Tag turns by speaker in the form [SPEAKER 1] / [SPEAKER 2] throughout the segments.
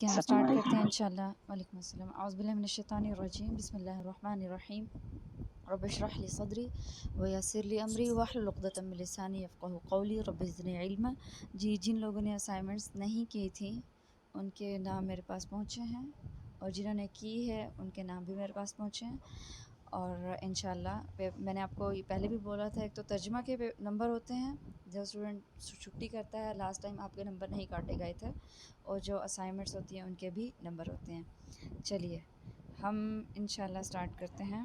[SPEAKER 1] کہ ہم
[SPEAKER 2] السلام
[SPEAKER 1] اسٹارٹ کرتے ہیں
[SPEAKER 2] علیکم۔
[SPEAKER 1] انشاءاللہ۔ وعلیکم السلام۔ اعوذ باللہ من الشیطان الرجیم، بسم اللہ الرحمن الرحیم۔ رب اشرح لی صدری ویسر لی امری واحلل عقدۃ من لسانی یفقہوا قولی رب زدنی علما۔ جی، جن لوگوں نے اسائنمنٹس نہیں کی تھیں ان کے نام میرے پاس پہنچے ہیں، اور جنہوں نے کی ہے ان کے نام بھی میرے پاس پہنچے ہیں، اور انشاءاللہ میں نے آپ کو یہ پہلے بھی بولا تھا، ایک تو ترجمہ کے نمبر ہوتے ہیں، جو اسٹوڈنٹ چھٹی کرتا ہے لاسٹ ٹائم آپ کے نمبر نہیں کاٹے گئے تھے، اور جو اسائنمنٹس ہوتی ہیں ان کے بھی نمبر ہوتے ہیں۔ چلیے ہم انشاءاللہ سٹارٹ کرتے ہیں۔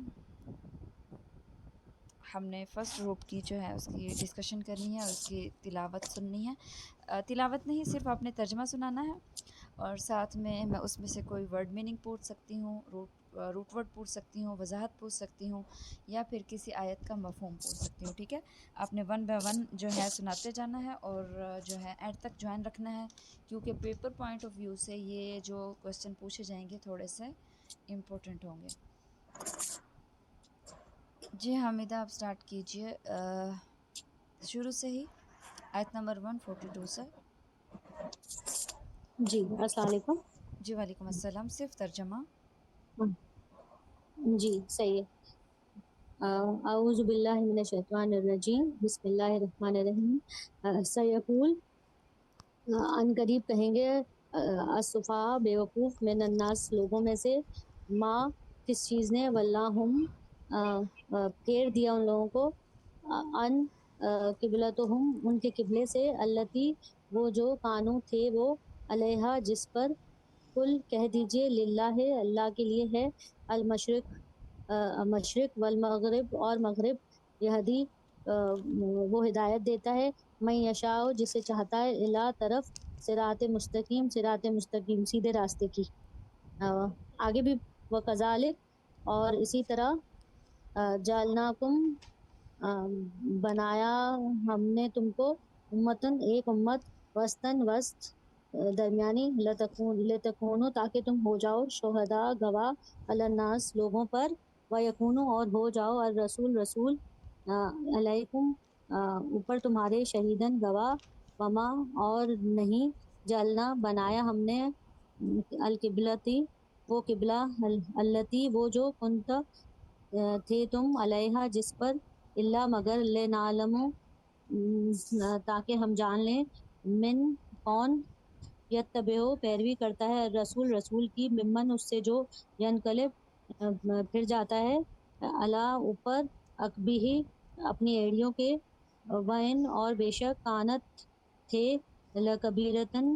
[SPEAKER 1] ہم نے فرسٹ گروپ کی جو ہے اس کی ڈسکشن کرنی ہے اور اس کی تلاوت سننی ہے۔ تلاوت نہیں، صرف آپ نے ترجمہ سنانا ہے، اور ساتھ میں اس میں سے کوئی ورڈ میننگ پوچھ سکتی ہوں، روٹ ورڈ پوچھ سکتی ہوں، وضاحت پوچھ سکتی ہوں، یا پھر کسی آیت کا مفہوم پوچھ سکتی ہوں، ٹھیک ہے؟ آپ نے ون بائی ون جو ہے سناتے جانا ہے، اور جو ہے اینڈ تک جوائن رکھنا ہے، کیونکہ پیپر پوائنٹ آف ویو سے یہ جو کویسچن پوچھے جائیں گے تھوڑے سے امپورٹنٹ ہوں گے۔ جی حامدہ، آپ سٹارٹ کیجئے شروع سے ہی آیت نمبر 142 سے۔
[SPEAKER 3] جی السلام علیکم۔
[SPEAKER 1] جی وعلیکم السلام، صرف ترجمہ۔
[SPEAKER 3] جی صحیح ہے۔ اعوذ باللہ من الشیطان الرجیم، بسم اللہ الرحمن الرحیم۔ سیقول، ان قریب کہیں گے، السفہاء بے وقوف، من الناس لوگوں میں سے، ما کس چیز نے، ولاہم پھیر دیا ان لوگوں کو، ان قبلتہم ان کے قبلے سے، اللتی وہ جو، کانو تھے وہ، علیہا جس پر، قل کہہ دیجئے، للہ اللہ کے لیے ہے، المشرق مشرق، والمغرب اور مغرب، یہدی وہ ہدایت دیتا ہے، من یشاء جسے چاہتا ہے، الی طرف، صراط مستقیم صراط مستقیم سیدھے راستے کی۔ آگے بھی وکذالک اور اسی طرح، جعلناکم بنایا ہم نے تم کو، امتن ایک امت، وسطن وسط درمیانی، لتکونو تاکہ تم ہو جاؤ، شہداء گواہ، علی الناس لوگوں پر، ویکونو اور ہو جاؤ، الرسول رسول، علیکم اوپر تمہارے، شہیدن گواہ، وما اور نہیں، جعلنا بنایا ہم نے، القبلتی وہ قبلہ، التی وہ جو، کنت تھے تم، علیہا جس پر، اللہ مگر، لنعلم تاکہ ہم جان لیں، من کون، یتبعو پیروی کرتا ہے، رسول رسول کی، ممن اس سے جو، ینقلب پھر جاتا ہے، علی اوپر، عقبیہ اپنی ایڑیوں کے، وین اور بے شک، کانت تھے، لکبیرتن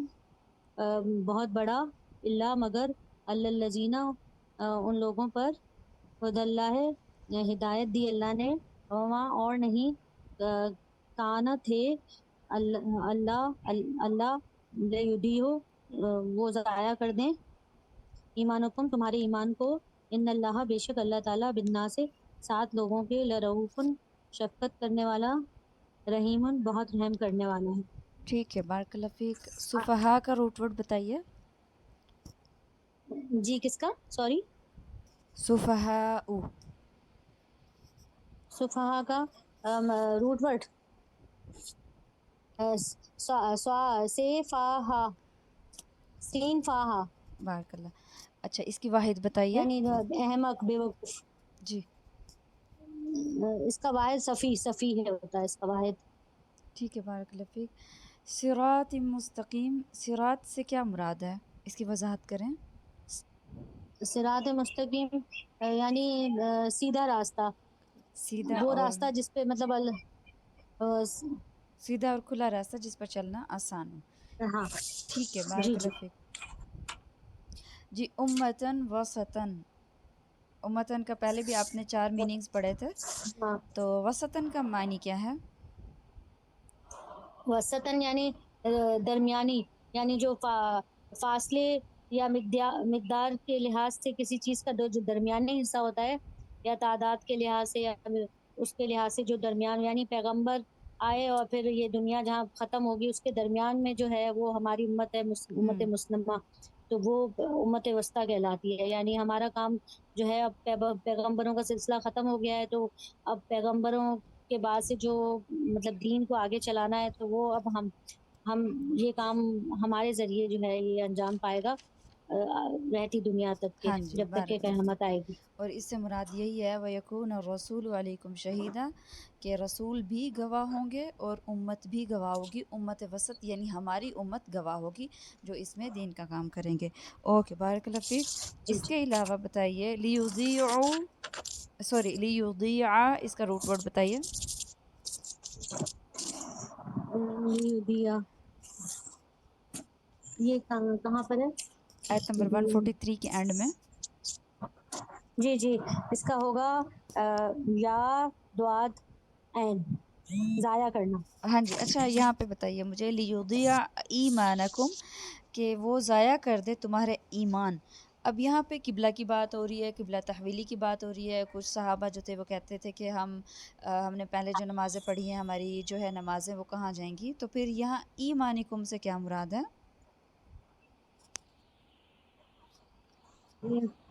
[SPEAKER 3] بہت بڑا، اللہ مگر، الذین ان لوگوں پر، خد اللہ ہدایت دی اللہ نے، وما اور نہیں، کانا تھے، اللہ لیدیہو وہ ضائع کر دیں، ایمانکم تمہارے ایمان کو، ان اللہ بے شک اللہ تعالیٰ، بالناس سات لوگوں کے، لرؤوف شفقت کرنے والا، رحیم بہت رحم کرنے والا ہے۔
[SPEAKER 1] ٹھیک ہے، بارک اللہ فیک۔ صفحہ کا روٹ ورڈ بتائیے۔
[SPEAKER 3] جی کس کا، سوری؟
[SPEAKER 1] صفحاء۔
[SPEAKER 3] صفحہ کا روٹ ورڈ، سے فاہا، سین فاہا،
[SPEAKER 1] بارک اللہ۔ اچھا، اس کی واحد بتائیے۔
[SPEAKER 3] یعنی احمق، بے وقوف۔
[SPEAKER 1] جی
[SPEAKER 3] اس کا واحد صفی ہے ہوتا ہے اس کا واحد۔
[SPEAKER 1] ٹھیک ہے، بارک اللہ فیک۔ صراط مستقیم، صراط سے کیا مراد ہے؟ اس کی وضاحت کریں۔
[SPEAKER 3] صراط مستقیم یعنی سیدھا راستہ،
[SPEAKER 1] سیدھا
[SPEAKER 3] وہ
[SPEAKER 1] اور
[SPEAKER 3] راستہ جس پہ مطلب
[SPEAKER 1] سیدھا اور کھلا راستہ جس پر چلنا آسان ہو۔
[SPEAKER 3] ہاں
[SPEAKER 1] ٹھیک ہے،
[SPEAKER 3] جی
[SPEAKER 1] بارک
[SPEAKER 3] جی۔
[SPEAKER 1] اللہ فیک۔ جی، امتن وسطن، امتن کا پہلے بھی آپ نے 4 میننگز پڑھے تھے،
[SPEAKER 3] ہاں،
[SPEAKER 1] تو وسطن کا معنی کیا ہے؟
[SPEAKER 3] وسطاً یعنی درمیانی، یعنی جو فاصلے یا مقدار کے لحاظ سے کسی چیز کا جو درمیانی حصہ ہوتا ہے، یا تعداد کے لحاظ سے، یا اس کے لحاظ سے جو درمیان، یعنی پیغمبر آئے اور پھر یہ دنیا جہاں ختم ہوگی اس کے درمیان میں جو ہے وہ ہماری امت ہے، امت مسلمہ، تو وہ امت وسطیٰ کہلاتی ہے۔ یعنی ہمارا کام جو ہے، اب پیغمبروں کا سلسلہ ختم ہو گیا ہے، تو اب پیغمبروں کے بعد سے جو مطلب دین کو آگے چلانا ہے، تو وہ اب ہم یہ کام ہمارے ذریعے جو ہے یہ انجام پائے گا۔ رہتی دنیا تک کے،
[SPEAKER 1] ہاں جی،
[SPEAKER 3] جب تک کہ
[SPEAKER 1] بارک اللہ
[SPEAKER 3] قیامت آئے
[SPEAKER 1] فیک۔
[SPEAKER 3] گی۔
[SPEAKER 1] اور اس سے مراد یہی ہے وَيَكُونَ الرَّسُولُ عَلَيْكُمْ شَهِيدًا، کہ رسول بھی گواہ ہوں گے اور امت بھی گواہ ہوگی، امت وسط یعنی ہماری امت گواہ ہوگی جو اس میں دین کا کام کریں گے۔ اوکے، بارک اللہ فیک۔
[SPEAKER 3] جی
[SPEAKER 1] اس
[SPEAKER 3] جی
[SPEAKER 1] کے علاوہ بتائیے لیُضِيعَ اس کا روٹ ورڈ بتائیے۔
[SPEAKER 3] دیا یہ کہاں پر ہے؟
[SPEAKER 1] آیت نمبر 143 کے اینڈ میں۔
[SPEAKER 3] جی جی، اس کا ہوگا یا دعاد عین، ضائع کرنا۔
[SPEAKER 1] ہاں جی، اچھا یہاں پہ بتائیے مجھے لیُضِيعَ ایمانکم، کہ وہ ضائع کر دے تمہارے ایمان۔ اب یہاں پہ قبلہ کی بات ہو رہی ہے، قبلہ تحویلی کی بات ہو رہی ہے۔ کچھ صحابہ جو تھے وہ کہتے تھے کہ ہم نے پہلے جو نمازیں پڑھی ہیں، ہماری جو ہے نمازیں وہ کہاں جائیں گی؟ تو پھر یہاں ایمانکم سے کیا مراد ہے؟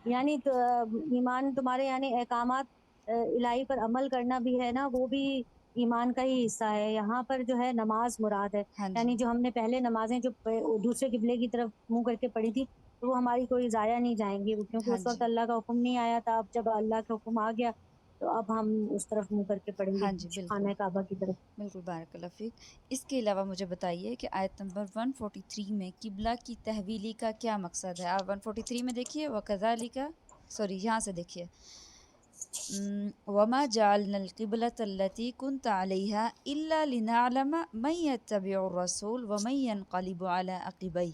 [SPEAKER 3] یعنی ایمان تمہارے یعنی احکامات الہی پر عمل کرنا بھی ہے نا، وہ بھی ایمان کا ہی حصہ ہے۔ یہاں پر جو ہے نماز مراد ہے،
[SPEAKER 1] ہاں جی،
[SPEAKER 3] یعنی جو ہم نے پہلے نمازیں جو دوسرے قبلے کی طرف منہ کر کے پڑھی تھی، تو وہ ہماری کوئی ضائع نہیں جائیں گی، کیونکہ
[SPEAKER 1] ہاں
[SPEAKER 3] اس وقت
[SPEAKER 1] جی،
[SPEAKER 3] اللہ کا حکم نہیں آیا تھا۔ اب جب اللہ کا حکم آ گیا تو اب ہم اس طرف منہ کر کے پڑھیں گے،
[SPEAKER 1] ہاں جی، بالکل
[SPEAKER 3] خانہ کعبہ کی طرف۔
[SPEAKER 1] بالکل، بارک اللہ فیک۔ اس کے علاوہ مجھے بتائیے کہ آیت نمبر 143 میں قبلہ کی تحویلی کا کیا مقصد ہے؟ آپ 143 میں دیکھیے، وَكَذَلِكَ، سوری یہاں سے دیکھیے، وَمَا جَعَلْنَا الْقِبْلَةَ الَّتِي كُنْتَ عَلَيْهَا إِلَّا لِنَعْلَمَ مَن يَتَّبِعُ الرَّسُولَ وَمَن يَنقَلِبُ عَلَىٰ عَقِبَيْهِ۔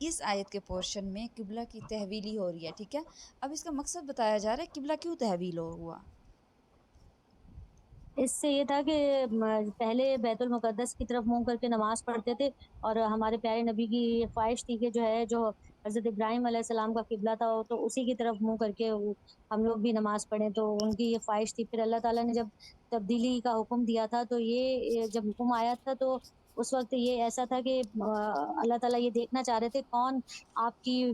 [SPEAKER 1] اس آیت کے پورشن میں قبلہ کی تحویلی ہو رہی ہے، ٹھیک ہے؟ اب اس کا مقصد بتایا جا رہا ہے قبلہ کیوں تحویل ہوا۔
[SPEAKER 3] اس سے یہ تھا کہ پہلے بیت المقدس کی طرف منہ کر کے نماز پڑھتے تھے، اور ہمارے پیارے نبی کی یہ خواہش تھی کہ جو حضرت ابراہیم علیہ السلام کا قبلہ تھا تو اسی کی طرف منہ کر کے ہم لوگ بھی نماز پڑھیں، تو ان کی یہ خواہش تھی۔ پھر اللہ تعالیٰ نے جب تبدیلی کا حکم دیا تھا، تو یہ جب حکم آیا تھا تو اس وقت یہ ایسا تھا کہ اللہ تعالیٰ یہ دیکھنا چاہ رہے تھے کون آپ کی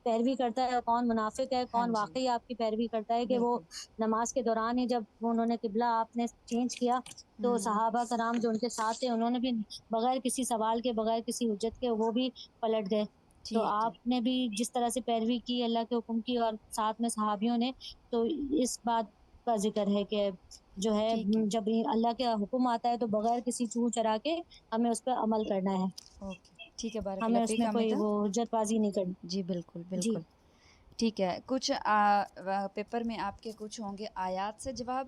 [SPEAKER 3] پیروی کرتا ہے، کون منافق ہے،
[SPEAKER 1] ہاں
[SPEAKER 3] کون
[SPEAKER 1] جی،
[SPEAKER 3] واقعی آپ کی پیروی کرتا ہے، کہ وہ
[SPEAKER 1] بالکل۔
[SPEAKER 3] نماز کے دوران ہی جب انہوں نے قبلہ آپ نے چینج کیا، تو صحابہ کرام جو ان کے ساتھ تھے انہوں نے بھی بغیر کسی سوال کے، بغیر کسی حجت کے وہ بھی پلٹ گئے۔ تو
[SPEAKER 1] ٹھیک ٹھیک،
[SPEAKER 3] آپ نے بھی جس طرح سے پیروی کی اللہ کے حکم کی، اور ساتھ میں صحابیوں نے، تو اس بات کا ذکر ہے کہ جو ہے
[SPEAKER 1] ٹھیک ہے،
[SPEAKER 3] جب اللہ کا حکم آتا ہے تو بغیر کسی چوں چرا کے ہمیں اس پہ عمل کرنا ہے،
[SPEAKER 1] اوکے، ٹھیک ہے، بارک
[SPEAKER 3] ہمیں
[SPEAKER 1] اللہ
[SPEAKER 3] اس
[SPEAKER 1] فیک
[SPEAKER 3] میں کوئی
[SPEAKER 1] حمیدہ۔
[SPEAKER 3] وہ حجت بازی نہیں کرنی۔
[SPEAKER 1] جی بالکل
[SPEAKER 3] جی
[SPEAKER 1] بالکل، ٹھیک ہے۔ کچھ پیپر میں آپ کے کچھ ہوں گے آیات سے جواب۔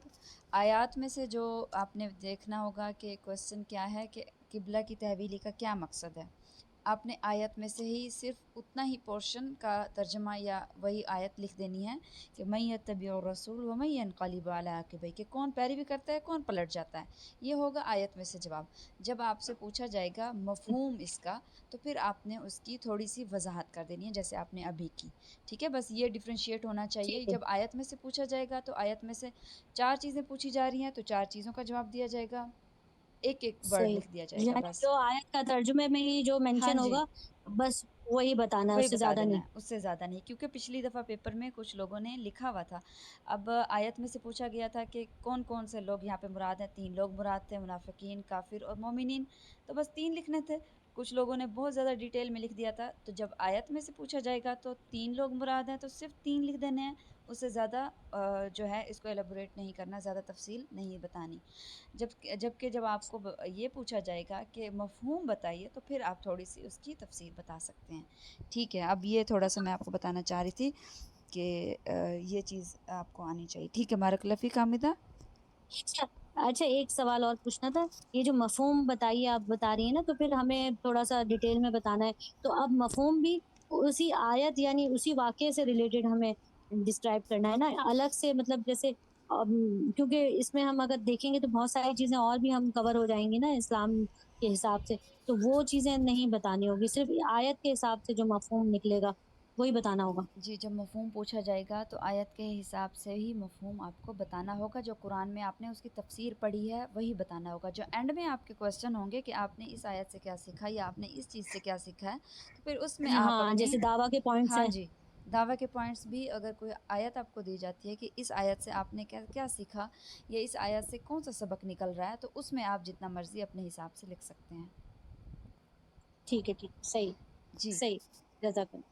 [SPEAKER 1] آیات میں سے جو آپ نے دیکھنا ہوگا کہ کوشچن کیا ہے کہ قبلہ کی تحویلی کا کیا مقصد ہے، آپ نے آیت میں سے ہی صرف اتنا ہی پورشن کا ترجمہ یا وہی آیت لکھ دینی ہے کہ من یتبع الرسول ومن ینقلب علی عقبیہ، کہ کون پیروی کرتا ہے، کون پلٹ جاتا ہے، یہ ہوگا آیت میں سے جواب۔ جب آپ سے پوچھا جائے گا مفہوم اس کا، تو پھر آپ نے اس کی تھوڑی سی وضاحت کر دینی ہے جیسے آپ نے ابھی کی، ٹھیک ہے؟ بس یہ ڈفرینشیٹ ہونا چاہیے۔
[SPEAKER 3] ٹھیک ہے،
[SPEAKER 1] جب آیت میں سے پوچھا جائے گا تو آیت میں سے 4 چیزیں پوچھی جا رہی ہیں تو 4 چیزوں کا جواب دیا جائے گا، ایک ایک ورڈ
[SPEAKER 3] صحیح،
[SPEAKER 1] لکھ دیا جائے گا
[SPEAKER 3] یعنی
[SPEAKER 1] بس۔
[SPEAKER 3] جو آیت کا ترجمے میں ہی جو
[SPEAKER 1] ہاں
[SPEAKER 3] مینشن
[SPEAKER 1] جی،
[SPEAKER 3] ہوگا بس وہی بتانا ہے،
[SPEAKER 1] وہی
[SPEAKER 3] اس سے
[SPEAKER 1] بتا
[SPEAKER 3] زیادہ
[SPEAKER 1] دینا
[SPEAKER 3] نہیں۔
[SPEAKER 1] ہے، اس سے زیادہ نہیں، کیونکہ پچھلی دفعہ پیپر میں کچھ لوگوں نے لکھا ہوا تھا۔ اب آیت میں سے پوچھا گیا تھا کہ کون کون سے لوگ یہاں پہ مراد ہیں، 3 لوگ مراد تھے، منافقین، کافر اور مومنین، تو بس 3 لکھنے تھے۔ کچھ لوگوں نے بہت زیادہ ڈیٹیل میں لکھ دیا تھا، تو جب آیت میں سے پوچھا جائے گا تو 3 لوگ مراد ہیں تو صرف 3 لکھ دینے ہیں، اس سے زیادہ جو ہے اس کو ایلیبوریٹ نہیں کرنا، زیادہ تفصیل نہیں بتانی۔ جب آپ کو یہ پوچھا جائے گا کہ مفہوم بتائیے تو پھر آپ تھوڑی سی اس کی تفصیل بتا سکتے ہیں، ٹھیک ہے؟ اب یہ تھوڑا سا میں آپ کو بتانا چاہ رہی تھی کہ یہ چیز آپ کو آنی چاہیے، ٹھیک ہے؟ بارک اللہ فیک حامدہ۔
[SPEAKER 3] اچھا اچھا، ایک سوال اور پوچھنا تھا، یہ جو مفہوم بتائیے آپ بتا رہی ہیں نا، تو پھر ہمیں تھوڑا سا ڈیٹیل میں بتانا ہے، تو اب مفہوم بھی اسی آیت یعنی اسی واقعے سے ریلیٹڈ ہمیں ڈسکرائب کرنا ہے نا، الگ سے، مطلب جیسے کیونکہ اس میں ہم اگر دیکھیں گے تو بہت ساری چیزیں اور بھی ہم کور ہو جائیں گی نا اسلام کے حساب سے، تو وہ چیزیں نہیں بتانی ہوگی، صرف آیت کے حساب سے جو مفہوم نکلے گا وہی بتانا ہوگا۔
[SPEAKER 1] جی، جب مفہوم پوچھا جائے گا تو آیت کے حساب سے ہی مفہوم آپ کو بتانا ہوگا، جو قرآن میں آپ نے اس کی تفسیر پڑھی ہے وہی بتانا ہوگا۔ جو اینڈ میں آپ کے کویسچن ہوں گے کہ آپ نے اس آیت سے کیا سیکھا یا آپ نے اس چیز سے کیا سیکھا ہے، تو پھر اس میں آپ
[SPEAKER 3] ہاں،
[SPEAKER 1] اپنے،
[SPEAKER 3] جیسے دعویٰ کے پوائنٹس
[SPEAKER 1] ہاں
[SPEAKER 3] ہیں۔
[SPEAKER 1] جی، دعویٰ کے پوائنٹس بھی، اگر کوئی آیت آپ کو دی جاتی ہے کہ اس آیت سے آپ نے کیا کیا سیکھا یا اس آیت سے کون سا سبق نکل رہا ہے، تو اس میں آپ جتنا مرضی اپنے حساب سے لکھ سکتے ہیں۔
[SPEAKER 3] ٹھیک ہے، ٹھیک، صحیح
[SPEAKER 1] جی،
[SPEAKER 3] صحیح، جزاک اللہ۔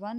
[SPEAKER 1] 1।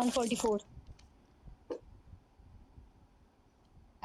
[SPEAKER 3] 144।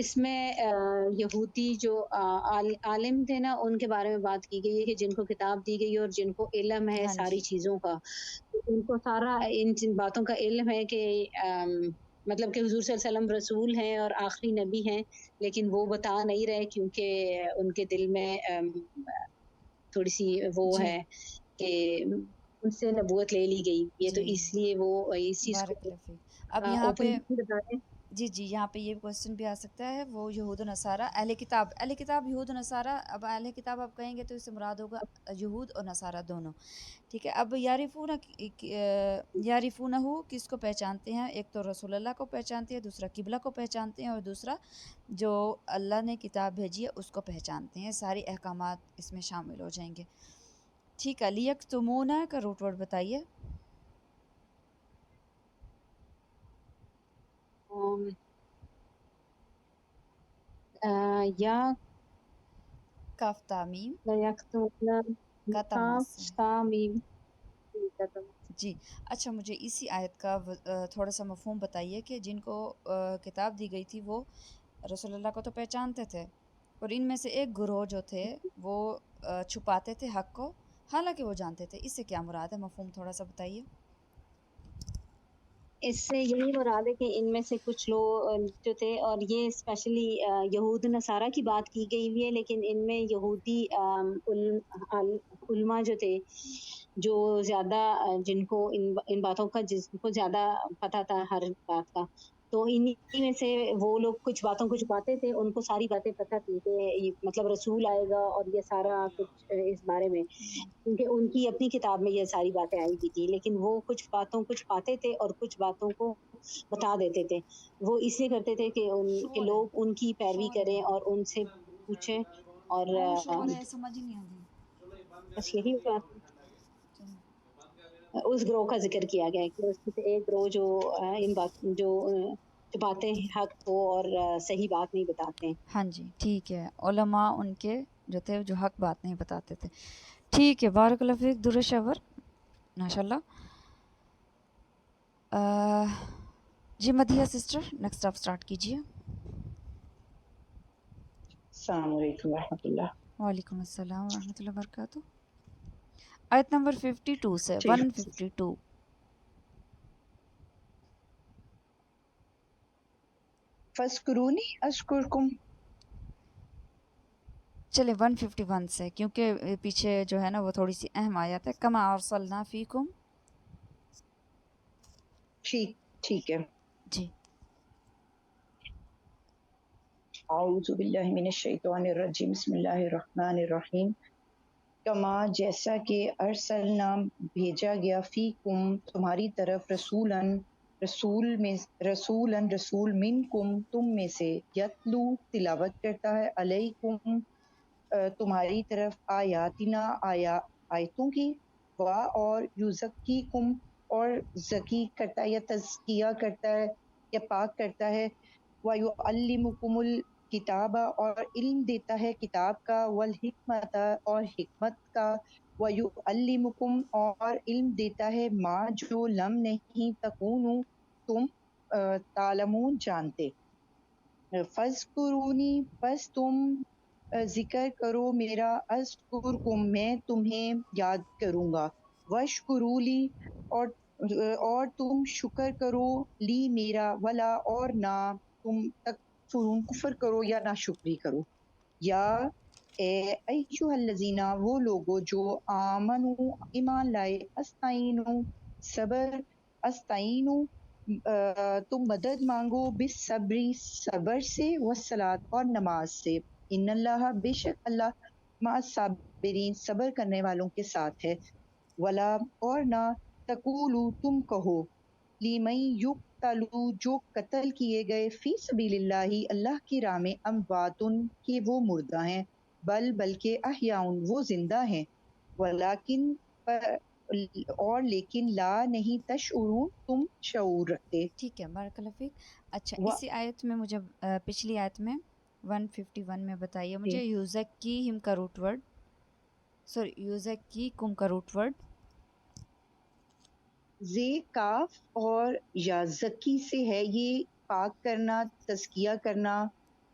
[SPEAKER 2] اس میں یہودی جو عالم تھے نا، ان کے بارے میں بات کی گئی ہے کہ جن کو کتاب دی گئی اور جن کو علم ہے
[SPEAKER 1] ہاں
[SPEAKER 2] ساری
[SPEAKER 1] جی
[SPEAKER 2] چیزوں کا، ان کو سارا ان باتوں کا علم ہے کہ مطلب کہ حضور صلی اللہ علیہ وسلم رسول ہیں اور آخری نبی ہیں، لیکن وہ بتا نہیں رہے کیونکہ ان کے دل میں تھوڑی سی وہ
[SPEAKER 1] جی
[SPEAKER 2] ہے کہ ان سے نبوت لے لی گئی یہ، تو
[SPEAKER 1] جی
[SPEAKER 2] اس لیے وہ اس چیز
[SPEAKER 1] بارک
[SPEAKER 2] کو
[SPEAKER 1] اللہ فیک. اب یہاں
[SPEAKER 2] اوپن
[SPEAKER 1] پہ
[SPEAKER 2] بتا دیں.
[SPEAKER 1] جی یہاں پہ یہ کوشچن بھی آ سکتا ہے، وہ یہود و نصارہ اہل کتاب یہود و نصارہ. اب اہل کتاب آپ کہیں گے تو اس سے مراد ہوگا یہود اور نصارہ دونوں. ٹھیک ہے. اب یعرفونہ کس کو پہچانتے ہیں؟ ایک تو رسول اللہ کو پہچانتے ہیں، دوسرا قبلہ کو پہچانتے ہیں، اور دوسرا جو اللہ نے کتاب بھیجی ہے اس کو پہچانتے ہیں. ساری احکامات اس میں شامل ہو جائیں گے. ٹھیک ہے. لیکتمونہ کا روٹ ورڈ بتائیے.
[SPEAKER 2] یا
[SPEAKER 1] کاف تامیم کا تماس. جی اچھا، مجھے اسی آیت کا تھوڑا سا مفہوم بتائیے کہ جن کو کتاب دی گئی تھی وہ رسول اللہ کو تو پہچانتے تھے، اور ان میں سے ایک گروہ جو تھے وہ چھپاتے تھے حق کو حالانکہ وہ جانتے تھے. اس سے کیا مراد ہے؟ مفہوم تھوڑا سا بتائیے.
[SPEAKER 2] اس سے یہی مراد ہے کہ ان میں سے کچھ لوگ جو تھے، اور یہ اسپیشلی یہود نصارہ کی بات کی گئی ہوئی ہے، لیکن ان میں یہودی علماء جو تھے، جو زیادہ جن کو ان باتوں کا جن کو زیادہ پتہ تھا ہر بات کا، تو انہی میں سے وہ لوگ کچھ باتوں کو چھپاتے تھے. ان کو ساری باتیں پتہ تھی کہ مطلب رسول آئے گا اور یہ سارا کچھ اس بارے میں، کیونکہ ان کی اپنی کتاب میں یہ ساری باتیں آئی ہوئی تھی، لیکن وہ کچھ باتوں کو چھپاتے تھے اور کچھ باتوں کو بتا دیتے تھے. وہ اس لیے کرتے تھے کہ
[SPEAKER 1] شور ہے،
[SPEAKER 2] لوگ ان کی پیروی
[SPEAKER 1] شور ہے
[SPEAKER 2] کریں
[SPEAKER 1] یہاں
[SPEAKER 2] اور ان سے پوچھیں. اور
[SPEAKER 1] بہت شور ہے، سمجھ ہی نہیں آتی.
[SPEAKER 2] بس یہی بات اس گروہ کا ذکر کیا گیا ہے کہ اس میں سے ایک گروہ جو ان بات جو چھپاتے ہیں حق کو اور صحیح بات نہیں بتاتے ہیں.
[SPEAKER 1] ہاں جی ٹھیک ہے. علماء ان کے جو تھے جو حق بات نہیں بتاتے تھے. ٹھیک ہے. بارک اللہ فیک. درشور ماشاء اللہ. جی مدیحہ سسٹر نیکسٹ آپ سٹارٹ کیجئے.
[SPEAKER 4] السلام علیکم ورحمۃ اللہ.
[SPEAKER 1] وعلیکم السلام ورحمۃ اللہ وبرکاتہ. آیت نمبر 52 سے
[SPEAKER 4] ٹھیک
[SPEAKER 1] 152.
[SPEAKER 4] فَاذْكُرُونِی اذْکُرکم.
[SPEAKER 1] چلے 151 سے، کیونکہ پیچھے جو ہے نا وہ تھوڑی سی اہم آیت ہے. کما ارسلنا فیکم.
[SPEAKER 4] ٹھیک ہے.
[SPEAKER 1] جی
[SPEAKER 4] اعوذ باللہ من الشیطان الرجیم. بسم اللہ الرحمن الرحیم. کما جیسا کہ ارسلنا بھیجا گیا، فیکم تمہاری طرف، رسول منکم تم میں سے، یتلو تلاوت کرتا ہے، علیکم تمہاری طرف، آیاتنا آیتوں کی، اور یزکیکم اور زکی کرتا ہے یا تزکیہ کرتا ہے یا پاک کرتا ہے، وَيُعَلِّمُكُمُ الْكِتَابَ اور علم دیتا ہے کتاب کا، والحکمت اور حکمت کا، وَيُعَلِّمُكُمْ اور علم دیتا ہے ما جو لم نہیں تکونوا تم تعلمون جانتے. فَاذْكُرُونِی پس تم ذکر کرو میرا، اذکرکم میں تمہیں یاد کروں گا، واشکروا لی اور تم شکر کرو، لی میرا، ولا اور نہ تم تکفرون کفر کرو یا نہ شکری کرو. یا اے ایھا الذین وہ لوگو جو آمنو ایمان لائے، استعینوا تم مدد مانگو، بالصبر صبر سے، والصلاۃ اور نماز سے، ان اللہ بے شک اللہ مع الصابرین صبر کرنے والوں کے ساتھ ہے. ولا اور نہ تقولو تم کہو، لیمن یقتلوا جو قتل کیے گئے، فی سبیل اللہ اللہ کی راہ میں، امواتن کہ وہ مردہ ہیں، بلکہ احیاء وہ زندہ ہیں، ولیکن اور لیکن لا نہیں تشعرون تم شعور رکھتے.
[SPEAKER 1] ٹھیک ہے. بارک اللہ فیک. اچھا اسی آیت میں مجھے پچھلی آیت میں 151 میں بتائیے مجھے یوزکیہم کا روٹ ورڈ، سوری یوزکیکم کا روٹ ورڈ.
[SPEAKER 4] زے کاف اور یا زکی سے ہے، یہ پاک کرنا، تزکیہ کرنا،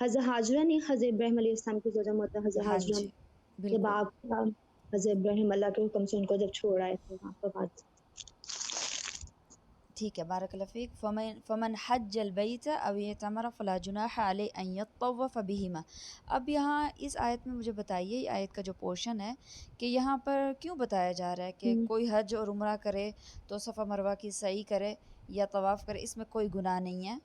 [SPEAKER 5] حضرت حاجرہ نے حضرت ابراہیم علیہ السلام کی زوجہ محترمہ حضرت
[SPEAKER 1] ہاں
[SPEAKER 5] حاجرہ
[SPEAKER 1] جی
[SPEAKER 5] نے جب
[SPEAKER 1] بالکل
[SPEAKER 5] آپ حضرت ابراہیم اللہ کے حکم سے ان کو جب چھوڑ آئے تھے وہاں پر بات
[SPEAKER 1] ٹھیک ہے بارک اللہ فیک فمن حج البیت او اعتمر فلا جناح علیہ ان یطوف بہما. اب یہاں اس آیت میں مجھے بتائیے یہ آیت کا جو پورشن ہے کہ یہاں پر کیوں بتایا جا رہا ہے کہ کوئی حج اور عمرہ کرے تو صفا مروہ کی سعی کرے یا طواف کرے، اس میں کوئی گناہ نہیں ہے.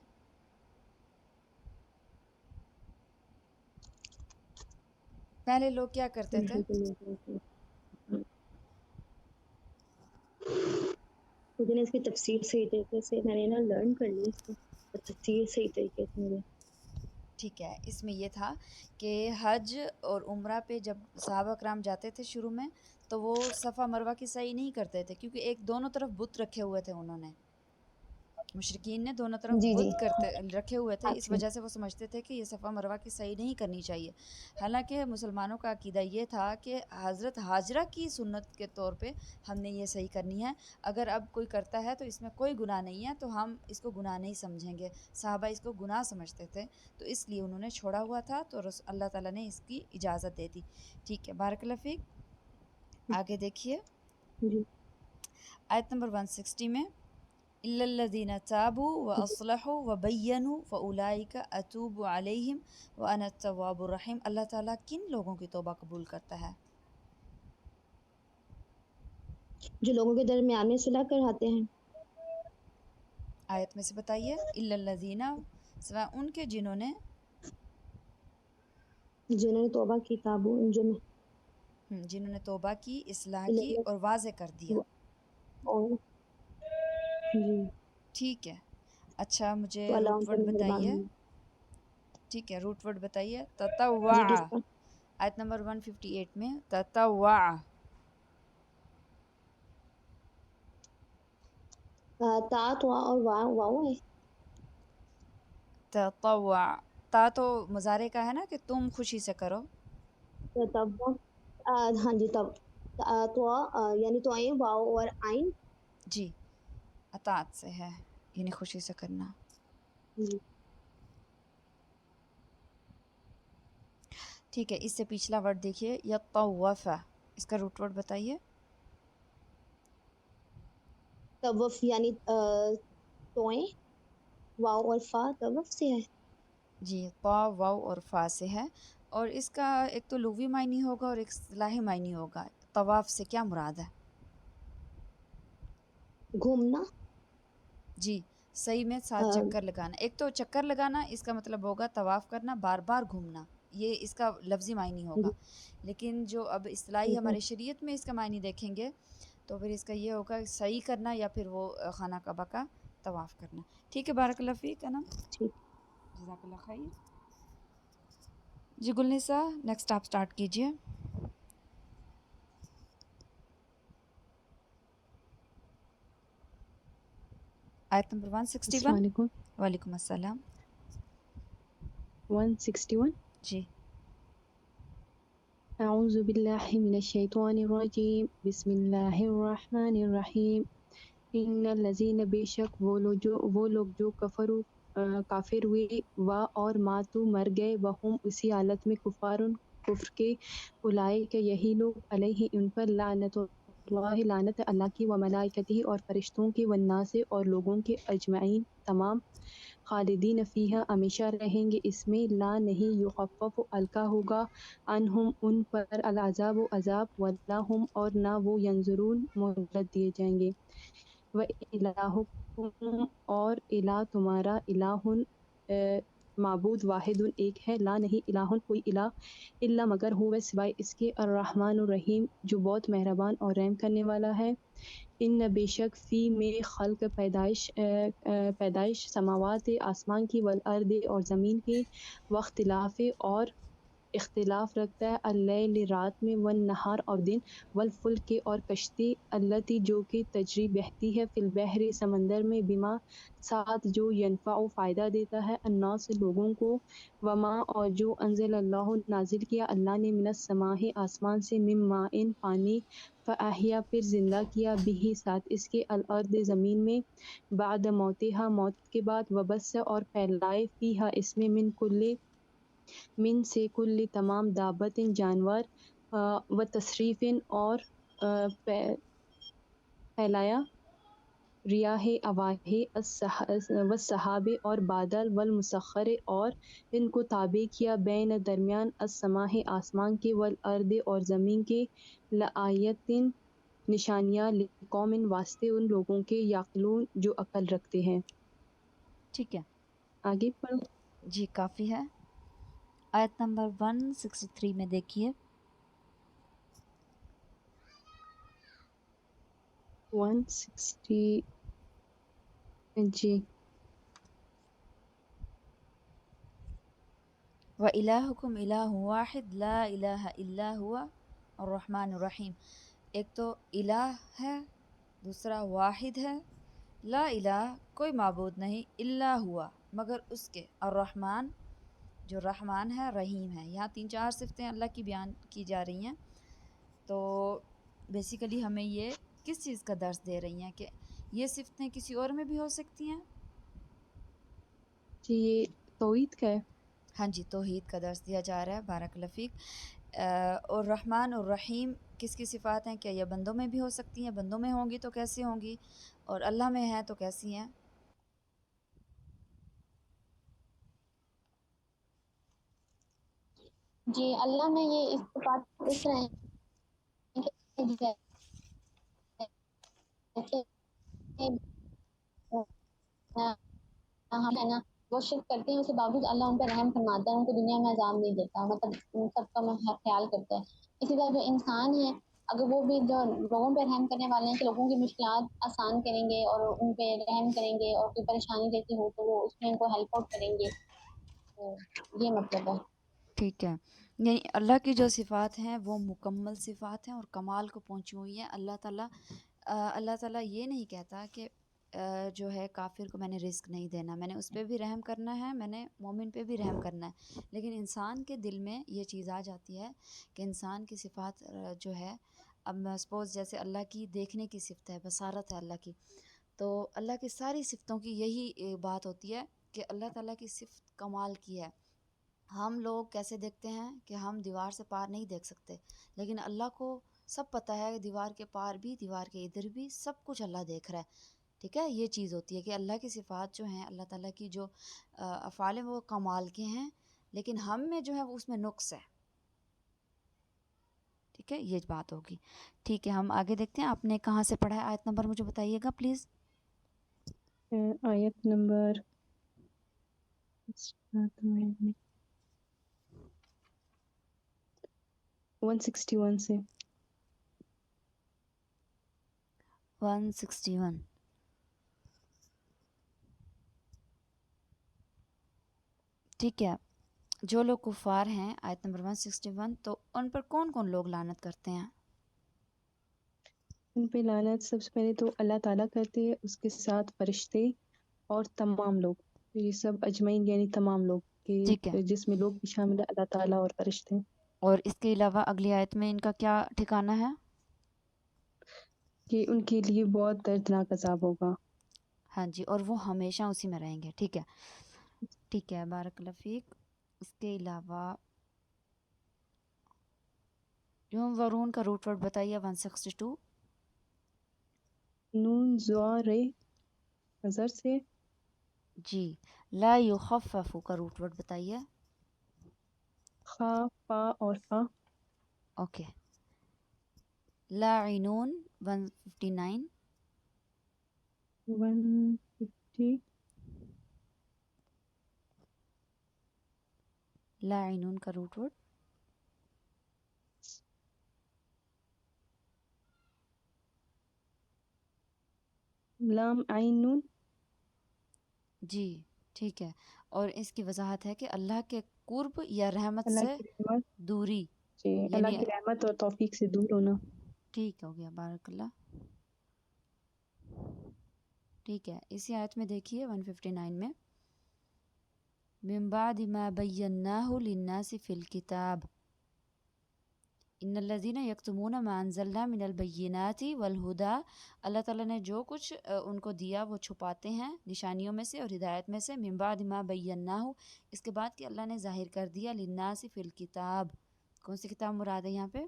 [SPEAKER 1] پہلے لوگ کیا کرتے تھے؟
[SPEAKER 5] مجھے نے اس کی تفسیر صحیح طریقے سے میں نے نا لرن کر لی، اس کو تفسیر صحیح طریقے سے مجھے.
[SPEAKER 1] ٹھیک ہے، اس میں یہ تھا کہ حج اور عمرہ پہ جب صحابہ کرام جاتے تھے شروع میں تو وہ صفا مروہ کی سعی نہیں کرتے تھے، کیونکہ ایک دونوں طرف بت رکھے ہوئے تھے، انہوں نے مشرکین نے دونوں طرف
[SPEAKER 5] جی
[SPEAKER 1] بت رکھے ہوئے تھے، اس
[SPEAKER 5] اچھا
[SPEAKER 1] وجہ سے وہ سمجھتے تھے کہ یہ صفا مروہ کی سعی نہیں کرنی چاہیے. حالانکہ مسلمانوں کا عقیدہ یہ تھا کہ حضرت حاجرہ کی سنت کے طور پہ ہم نے یہ صحیح کرنی ہے، اگر اب کوئی کرتا ہے تو اس میں کوئی گناہ نہیں ہے، تو ہم اس کو گناہ نہیں سمجھیں گے. صحابہ اس کو گناہ سمجھتے تھے تو اس لیے انہوں نے چھوڑا ہوا تھا، تو اللہ تعالیٰ نے اس کی اجازت دے دی. ٹھیک ہے بارک اللہ فیک. آگے دیکھیے
[SPEAKER 5] جی
[SPEAKER 1] آیت نمبر 160 میں إِلَّا الَّذِينَ تَابُوا وَأَصْلَحُوا وَبَيَّنُوا فَأُولَٰئِكَ أَتُوبُ عَلَيْهِمْ وَأَنَا التَّوَّابُ الرَّحِيمُ. اللہ تعالیٰ کن لوگوں کی توبہ قبول کرتا ہے؟
[SPEAKER 5] جو لوگوں کے درمیان میں صلح کراتے ہیں.
[SPEAKER 1] آیت میں سے بتائیے. إِلَّا الَّذِينَ سوائے ان کے جنہوں نے
[SPEAKER 5] توبہ کی تابو
[SPEAKER 1] جنہوں نے توبہ کی، اصلاح کی اور واضح کر دیا.
[SPEAKER 5] اور جی
[SPEAKER 1] ٹھیک ہے اچھا مجھے
[SPEAKER 5] تو اللہ
[SPEAKER 1] روٹ
[SPEAKER 5] ان پر
[SPEAKER 1] ورڈ
[SPEAKER 5] مہربان
[SPEAKER 1] بتائیے.
[SPEAKER 5] ہوں.
[SPEAKER 1] ٹھیک ہے روٹ ورڈ بتائیے.
[SPEAKER 5] جی
[SPEAKER 1] تطوع
[SPEAKER 5] کس کا
[SPEAKER 1] آیت نمبر 158 میں تطوع
[SPEAKER 5] تا تو اور واو ہے.
[SPEAKER 1] تطوع تا تو مضارع کا ہے نا کہ تم خوشی سے کرو.
[SPEAKER 5] تب ہاں جی تب تو یعنی تو آئیں واو اور آئین.
[SPEAKER 1] جی اطاعت سے ہے، یعنی خوشی سے کرنا.
[SPEAKER 5] جی
[SPEAKER 1] ٹھیک ہے اس سے پچھلا ورڈ دیکھیے یطوف، اس کا روٹ ورڈ بتائیے.
[SPEAKER 5] توف یعنی توئیں واو اور فا توف سے ہے.
[SPEAKER 1] جی طا واو اور فا سے ہے، اور اس کا ایک تو لغوی معنی ہوگا اور ایک اصطلاحی معنی ہوگا. طواف سے کیا مراد ہے؟
[SPEAKER 5] گھومنا.
[SPEAKER 1] جی صحیح میں 7 چکر لگانا. ایک تو چکر لگانا اس کا مطلب ہوگا طواف کرنا، بار بار گھومنا، یہ اس کا لفظی معنی ہوگا. لیکن جو اب اصطلاحی ہمارے شریعت میں اس کا معنی دیکھیں گے تو پھر اس کا یہ ہوگا صحیح کرنا یا پھر وہ خانہ کعبہ کا طواف کرنا. ٹھیک ہے بارک اللہ فیک ہے نا.
[SPEAKER 5] ٹھیک
[SPEAKER 1] جزاک اللہ خیر. جی گلنسا نیکسٹ آپ سٹارٹ کیجئے. آیت نمبر 161.
[SPEAKER 6] السلام علیکم.
[SPEAKER 1] وعلیکم السلام.
[SPEAKER 6] 161.
[SPEAKER 1] جی
[SPEAKER 6] اعوذ باللہ من الشیطان الرجیم. بسم اللہ الرحمن الرحیم. ان الذین بے شک وہ لوگ جو کافر ہوئے و اور ماتو مر گئے وہم اسی حالت میں کفر کے اولئک یہی لوگ علیہ ان پر لعنت اللہ اللہ کی و ملائکتہ اور فرشتوں کی والناس اور لوگوں کے اجمعین تمام خالدین فیہا ہمیشہ رہیں گے اس میں لا نہیں یخفف ہلکا ہوگا عنہم ان پر العذاب عذاب ولا ہم اور نہ وہ ینظرون مہلت دیے جائیں گے. وَإِلَٰهُكُمْ اور الہ تمہارا الہ معبود واحد ایک ہے لا نہیں الہ کوئی الہ الا مگر ہوا سوائے اس کے الرحمن الرحیم جو بہت مہربان اور رحم کرنے والا ہے. ان بے شک فی میں خلق پیدائش سماوات آسمان کی والارض اور زمین کی واختلاف اور اختلاف رکھتا ہے اللیل رات میں والنہار اور دن والفلک اور کشتی التی جو کہ تجری بہتی ہے فی البحر سمندر میں بما ساتھ جو ینفع فائدہ دیتا ہے الناس لوگوں کو وما اور جو انزل اللہ نازل کیا اللہ نے من السماء آسمان سے من ماء پانی فاحیا پھر زندہ کیا بھی ساتھ اس کے الارض زمین میں بعد موتها موت کے بعد وبث اور پھیلائے فیہا اس میں من کل من سے کل تمام دابت جانور و تصریف اور پھیلایا ریاح اواہ والسحاب اور بادل والمسخر اور ان کو تابع کیا بین درمیان السماء آسمان کے والارض اور زمین کے لآیات نشانیاں لقوم واسطے ان لوگوں کے یعقلون جو عقل رکھتے ہیں.
[SPEAKER 1] ٹھیک ہے
[SPEAKER 6] آگے پڑھو.
[SPEAKER 1] جی کافی ہے. آیت نمبر 163 میں دیکھیے
[SPEAKER 6] 160 جی
[SPEAKER 1] وَإِلَٰهُكُمْ إِلَٰهٌ وَاحِدٌ لَا إِلَٰهَ إِلَّا هُوَ الرحمن الرحیم. ایک تو الہ ہے، دوسرا واحد ہے، لا الہ کوئی معبود نہیں، الا ہوا مگر اس کے، الرحمن جو رحمان ہے رحیم ہے. یہاں 3-4 صفتیں اللہ کی بیان کی جا رہی ہیں. تو بیسیکلی ہمیں یہ کس چیز کا درس دے رہی ہیں کہ یہ صفتیں کسی اور میں بھی ہو سکتی ہیں.
[SPEAKER 6] جی یہ توحید کا ہے.
[SPEAKER 1] ہاں جی توحید کا درس دیا جا رہا ہے. بارک اللہ فیک. اور رحمان اور رحیم کس کی صفات ہیں؟ کیا یہ بندوں میں بھی ہو سکتی ہیں؟ بندوں میں ہوں گی تو کیسی ہوں گی، اور اللہ میں ہیں تو کیسی ہیں؟
[SPEAKER 7] جی اللہ میں یہ صفات اس طرح ہیں کہ ہم ہے نا وہ شرک کرتے ہیں، اس کے باوجود اللہ ان پہ رحم فرماتا ہے، ان کو دنیا میں عذاب نہیں دیتا، مطلب ان سب کا خیال کرتا ہے. اسی طرح جو انسان ہے اگر وہ بھی جو لوگوں پہ رحم کرنے والے ہیں کہ لوگوں کی مشکلات آسان کریں گے اور ان پہ رحم کریں گے، اور کوئی پریشانی جیسی ہو تو وہ اس میں ان کو ہیلپ آؤٹ کریں گے. تو یہ مطلب ہے.
[SPEAKER 1] ٹھیک ہے. یعنی اللہ کی جو صفات ہیں وہ مکمل صفات ہیں اور کمال کو پہنچی ہوئی ہیں. اللہ تعالیٰ یہ نہیں کہتا کہ جو ہے کافر کو میں نے رزق نہیں دینا، میں نے اس پہ بھی رحم کرنا ہے، میں نے مومن پہ بھی رحم کرنا ہے. لیکن انسان کے دل میں یہ چیز آ جاتی ہے کہ انسان کی صفات جو ہے، اب سپوز جیسے اللہ کی دیکھنے کی صفت ہے، بصارت ہے اللہ کی، تو اللہ کی ساری صفتوں کی یہی بات ہوتی ہے کہ اللہ تعالیٰ کی صفت کمال کی ہے. ہم لوگ کیسے دیکھتے ہیں کہ ہم دیوار سے پار نہیں دیکھ سکتے، لیکن اللہ کو سب پتہ ہے، دیوار کے پار بھی، دیوار کے ادھر بھی، سب کچھ اللہ دیکھ رہا ہے. ٹھیک ہے. یہ چیز ہوتی ہے کہ اللہ کی صفات جو ہیں، اللہ تعالیٰ کی جو افعال ہیں وہ کمال کے ہیں، لیکن ہم میں جو ہے وہ اس میں نقص ہے. ٹھیک ہے یہ بات ہوگی. ٹھیک ہے ہم آگے دیکھتے ہیں. آپ نے کہاں سے پڑھا ہے؟ آیت نمبر مجھے بتائیے گا پلیز.
[SPEAKER 6] آیت نمبر 161 سے
[SPEAKER 1] 161. ٹھیک ہے. جو لوگ کفار ہیں، آیت نمبر 161، تو ان پر کون کون لوگ لعنت کرتے ہیں؟
[SPEAKER 6] ان پہ لعنت سب سے پہلے تو اللہ تعالیٰ کرتے ہیں، اس کے ساتھ فرشتے اور تمام لوگ، یہ سب اجمعین یعنی تمام لوگ
[SPEAKER 1] ٹھیک ہے.
[SPEAKER 6] کہ جس میں لوگ بھی شامل ہیں، اللہ تعالیٰ اور فرشتے.
[SPEAKER 1] اور اس کے علاوہ اگلی آیت میں ان کا کیا ٹھکانہ ہے؟
[SPEAKER 6] کہ ان کے لیے بہت دردناک عذاب ہوگا.
[SPEAKER 1] ہاں جی، اور وہ ہمیشہ اسی میں رہیں گے. ٹھیک ہے. ٹھیک ہے بارک اللہ فیک. اس کے علاوہ یوم ورون کا روٹ ورڈ بتائیے. 162.
[SPEAKER 6] نون زوار نظر سے
[SPEAKER 1] جی. لا یخفف کا روٹ ورڈ بتائیے.
[SPEAKER 6] خا فا اور فا.
[SPEAKER 1] اوکے. لاعنون 159.
[SPEAKER 6] 150
[SPEAKER 1] لاعنون کا روٹ ورڈ.
[SPEAKER 6] لام عین نون.
[SPEAKER 1] جی ٹھیک ہے. اور اس کی وضاحت ہے کہ اللہ کے قرب یا رحمت
[SPEAKER 6] اللہ
[SPEAKER 1] سے
[SPEAKER 6] کی رحمت،
[SPEAKER 1] دوری.
[SPEAKER 6] جی اللہ
[SPEAKER 1] یعنی
[SPEAKER 6] کی رحمت اور توفیق سے دور ہونا.
[SPEAKER 1] ٹھیک ہو گیا بارک اللہ. ٹھیک ہے. اسی آیت میں دیکھیے 159 میں من بعد ما بیناہ للناس فی الکتاب. ان الذین یکتمون ما انزلنا من البینات والہدا، اللہ تعالیٰ نے جو کچھ ان کو دیا وہ چھپاتے ہیں نشانیوں میں سے اور ہدایت میں سے، من بعد ما بیناہ، اس کے بعد کہ اللہ نے ظاہر کر دیا، للناس فی الکتاب، کون سی کتاب مراد ہے یہاں پہ؟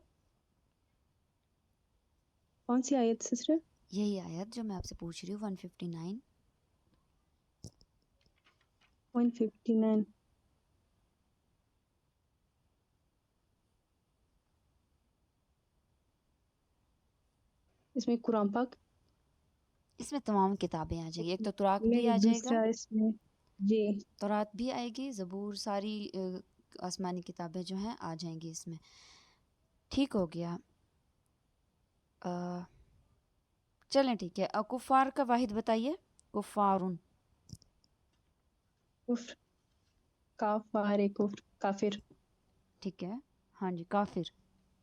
[SPEAKER 6] کون سی آیت سسٹر؟
[SPEAKER 1] یہی آیت جو میں آپ سے پوچھ رہی ہوں 159۔
[SPEAKER 6] 159۔ اس میں قرآن پاک
[SPEAKER 1] اس میں تمام کتابیں آ جائیں گی، ایک تو تورات بھی
[SPEAKER 6] نہیں،
[SPEAKER 1] آ جائے گا،
[SPEAKER 6] دوسرا اس میں جی
[SPEAKER 1] تورات بھی آئے گی، زبور، ساری آسمانی کتابیں جو ہیں آ جائیں گی اس میں۔ ٹھیک ہو گیا، چلیں ٹھیک ہے۔ کفار کا واحد بتائیے، کفارن۔
[SPEAKER 6] کفر، کاف باہر ہے، کفر کافر۔
[SPEAKER 1] ٹھیک ہے، ہاں جی، کافر،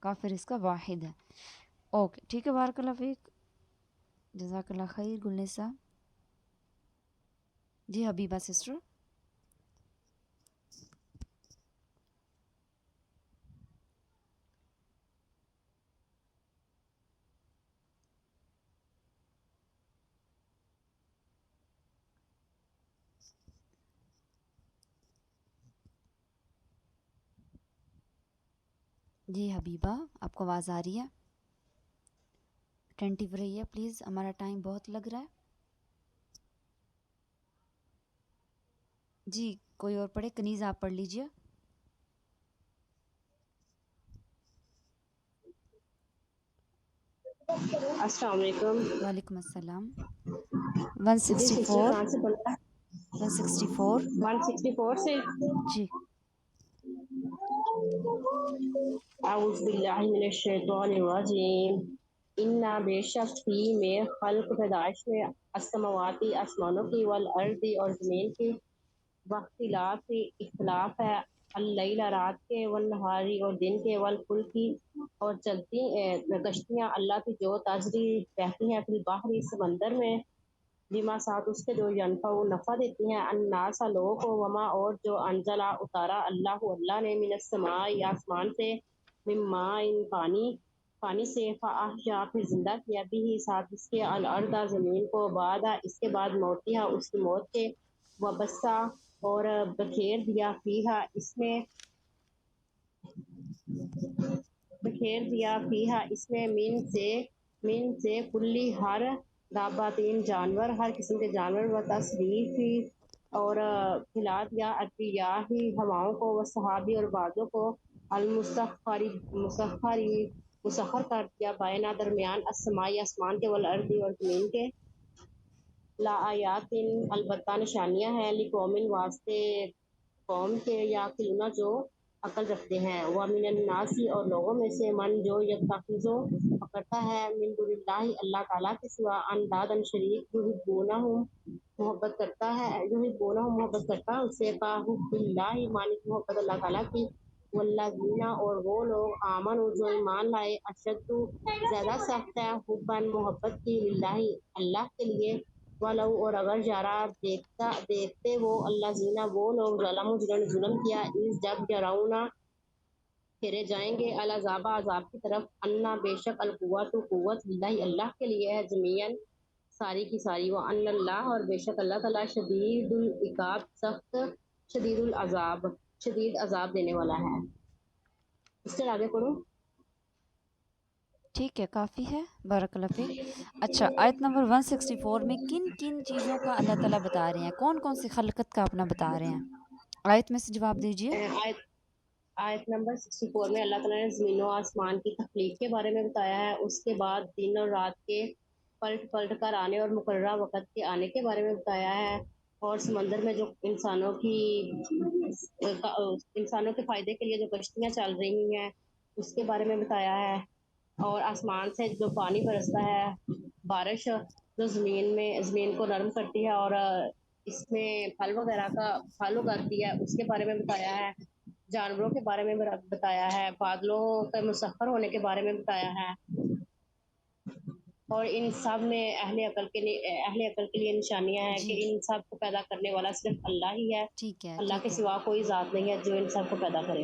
[SPEAKER 1] کافر اس کا واحد ہے۔ اوکے ٹھیک ہے، بارک اللہ فیک، جزاک اللہ خیر گلنسا۔ جی حبیبہ سسٹر۔ جی حبیبہ، آپ کو آواز آ رہی ہے؟ اٹینٹیو رہیے پلیز، ہمارا ٹائم بہت لگ رہا ہے۔ جی کوئی اور پڑھے؟ کنیز آپ پڑھ لیجئے۔
[SPEAKER 8] السلام علیکم۔
[SPEAKER 1] وعلیکم السلام۔
[SPEAKER 8] جی سسٹر
[SPEAKER 1] 164،
[SPEAKER 8] کہاں سے پڑھا؟
[SPEAKER 1] 164
[SPEAKER 8] 164 سے۔
[SPEAKER 1] جی۔
[SPEAKER 8] اعوذ باللہ من الشیطان الرجیم۔ انا بے شک فی میں خلق پیدائش میں السماواتی آسمانوں کی والارض اور زمین کی، واختلاف اختلاف ہے، اللیل رات کے، والنہاری اور دن کے، والفلکی اور چلتی کشتیاں، اللہ کی جو تجری بہتی ہیں، فی البحر سمندر میں، بما ساتھ اس کے جو ینفع نفع دیتی ہیں، الناس لوگوں کو، وما اور جو انزلہ اتارا اللہ نے، من السماء آسمان سے، من ماء پانی سے، فاحیا پھر زندہ کیا بھی ساتھ اس کے، الارض زمین کو، بعد اس کے بعد موتیہا اس کی موت کے، وبسا اور بکھیر دیا فیہا اس میں من سے کلی ہر دابتین جانور، ہر قسم کے جانور، و تصریفی اور کھلا دیا الریاحی ہواؤں کو، و صحابی اور بادوں کو، مسخر کر دیا بائنا درمیان السمائی آسمان کے، والارض اور زمین کے، لا آیات البتہ نشانیاں ہیں، لقوم واسطے قوم کے، یا کلمہ جو عقل رکھتے ہیں، ومن الناس اور لوگوں میں سے، من جو یتخذو پکڑتا ہے، من دون اللہ اللہ تعالیٰ کے سوا، اندادن شریک، یحبونہم محبت کرتا ہے، یحبونہم محبت کرتا ہے اسے، کا حب اللہ مانک محبت اللہ تعالیٰ کی، والذین اور وہ لوگ آمنوا جو ایمان لائے، اشد زیادہ سخت ہے، حباً محبت کی، للہ اللہ کے لیے، ولو اور اگر جارا دیکھتے وہ اللہ زینا وہ لوگ ظلم جنہوں نے ظلم کیا، اس جب یرونا پھیرے جائیں گے، العذاب عذاب کی طرف، انا بے شک القوت قوت للہ اللہ کے لیے ہے، جمیعاً ساری کی ساری، وان اللہ اور بے شک اللہ تعالیٰ شدید العقاب سخت، شدید العذاب شدید عذاب دینے والا ہے۔ اس سے آگے پڑھوں؟
[SPEAKER 1] ٹھیک ہے، کافی ہے، بارک اللہ فیک۔ اچھا، آیت نمبر 164 میں کن کن چیزوں کا اللہ تعالیٰ بتا رہے ہیں، کون کون سی خلقت کا اپنا بتا رہے ہیں؟ آیت میں سے جواب دیجئے۔
[SPEAKER 8] آیت نمبر 64 میں اللہ تعالیٰ نے زمین و آسمان کی تخلیق کے بارے میں بتایا ہے، اس کے بعد دن اور رات کے پلٹ کر آنے اور مقررہ وقت کے آنے کے بارے میں بتایا ہے، اور سمندر میں جو انسانوں کے فائدے کے لیے جو کشتیاں چل رہی ہیں اس کے بارے میں بتایا ہے، اور آسمان سے جو پانی برستا ہے، بارش جو زمین کو نرم کرتی ہے اور اس میں پھل وغیرہ کا پھل اگاتی ہے، اس کے بارے میں بتایا ہے، جانوروں کے بارے میں بتایا ہے، بادلوں کے مسخر ہونے کے بارے میں بتایا ہے، اور ان سب میں اہل عقل کے لیے نشانیاں ہیں
[SPEAKER 1] جی
[SPEAKER 8] کہ ان سب کو پیدا کرنے والا صرف اللہ ہی ہے،
[SPEAKER 1] ٹھیک ہے،
[SPEAKER 8] اللہ کے
[SPEAKER 1] ٹھیک ہے،
[SPEAKER 8] سوا کوئی ذات نہیں ہے جو ان سب کو پیدا کرے۔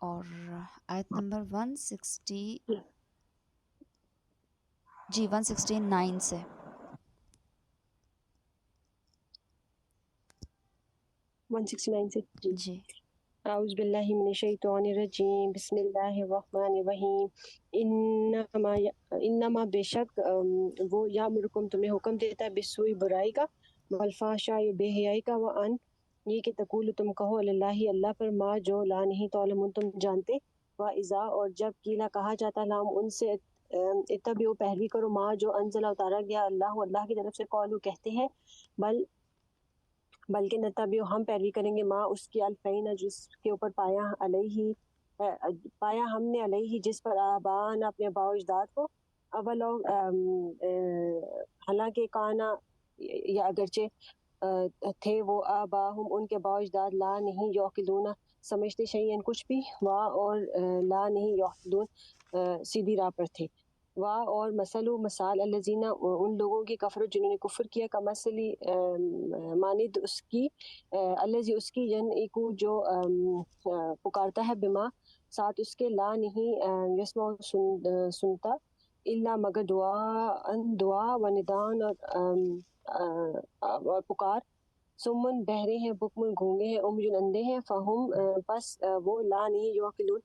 [SPEAKER 1] اور آیت نمبر 160 جی 169 سے.
[SPEAKER 8] سے
[SPEAKER 1] جی
[SPEAKER 8] اعوذ باللہ من الشیطان الرجیم بسم اللہ الرحمن الرحیم انما بے شک وہ یامرکم تمہیں حکم دیتا ہے بالسوء برائی کا والفحشاء بے حیائی کا وان یہ کہ تقول تم کہو اللہ اللہ پر ما جو لا نہیں تعلمون تم جانتے واذا اور جب کیلا کہا جاتا لام ان سے اتبعوا پیروی کرو ما جو انزل اتارا گیا اللہ کی طرف سے قولو کہتے ہیں بلکہ نتبع ہم پیروی کریں گے ماں اس کی الفین جس کے اوپر پایا ہم نے علیہ جس پر آبان اپنے باء و اجداد کو اولو حالانکہ کانا یا اگرچہ تھے وہ آباہم ان کے باء و اجداد لا نہیں یعقلون سمجھتے شیئن کچھ بھی وا اور لا نہیں یعقلون سیدھی راہ پر تھے وا اور مثال الذین ان لوگوں کی کفر جنہوں نے کفر کیا کا مثلی مانند اس کی الذی اس کی ینعقو جو پکارتا ہے بما ساتھ اس کے لا نہیں یسمع سنتا الا مگر دعا و ندان اور پکار سمن بہرے ہیں بکمن گونگے ہیں عمین اندھے ہیں فہم پس وہ لا نہیں یعقلون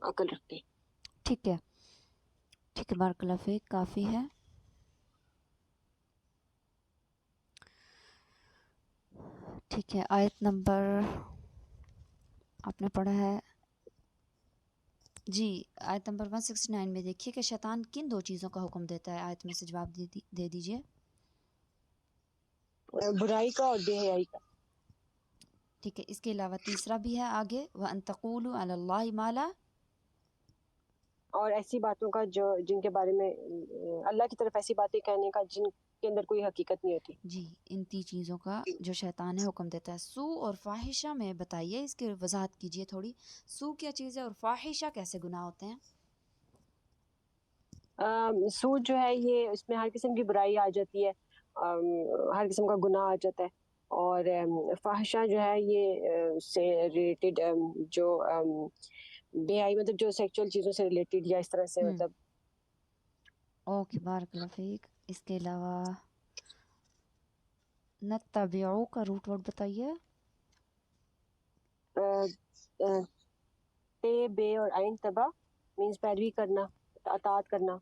[SPEAKER 8] عقل رکھتے.
[SPEAKER 1] ٹھیک ہے بارک اللہ فیک کافی ہے. ٹھیک ہے آیت نمبر آپ نے پڑھا ہے جی آیت نمبر 169 میں دیکھیے کہ شیطان کن دو چیزوں کا حکم دیتا ہے. آیت میں سے جواب دے دیجئے.
[SPEAKER 8] برائی کا اور بے حیائی کا.
[SPEAKER 1] ٹھیک ہے اس کے علاوہ تیسرا بھی ہے آگے وَأَن تَقُولُوا عَلَى اللَّهِ مَا لَا
[SPEAKER 8] اور ایسی باتوں کا جو جن کے بارے میں اللہ کی طرف ایسی باتیں کہنے کا جن کے اندر کوئی حقیقت نہیں ہوتی.
[SPEAKER 1] جی ان تین چیزوں کا جو شیطان ہے حکم دیتا ہے. سو اور فاحشہ میں بتائیے اس کی وضاحت کیجئے تھوڑی. سو کیا چیز ہے اور فاحشہ کیسے گناہ ہوتے ہیں؟
[SPEAKER 8] سود جو ہے یہ اس میں ہر قسم کی برائی آ جاتی ہے ہر قسم کا گناہ آ جاتا ہے اور فحشہ جو ہے یہ سے ریلیٹڈ جو بے حیائی مطلب جو سیکچول چیزوں سے ریلیٹڈ یا اس طرح سے مطلب.
[SPEAKER 1] اوکے بارک اللہ فیک. اس کے علاوہ نتبعو کا روٹ ورڈ بتائیے.
[SPEAKER 8] تے بے اور عین تبع مینز پیروی کرنا اطاعت کرنا.